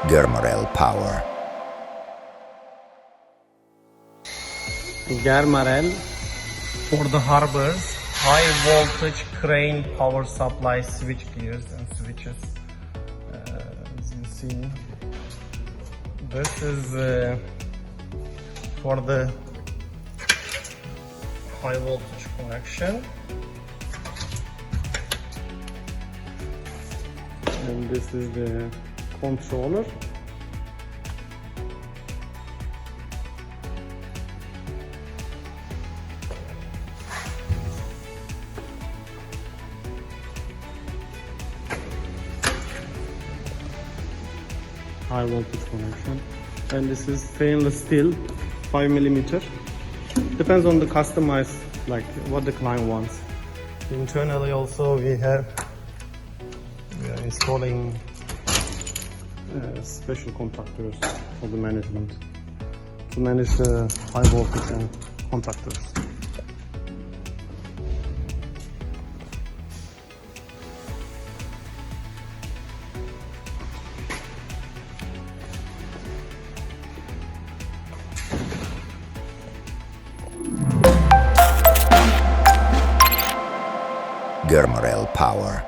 Germarel power. Germarel for the harbors, high voltage crane power supply switch gears and switches. As you see, this is for the high voltage connection, and this is the controller. High voltage connection, and this is stainless steel, 5mm. Depends on the customized, like what the client wants. Internally also we are installing special contractors for the management to manage the high voltage and contractors. Germarel power.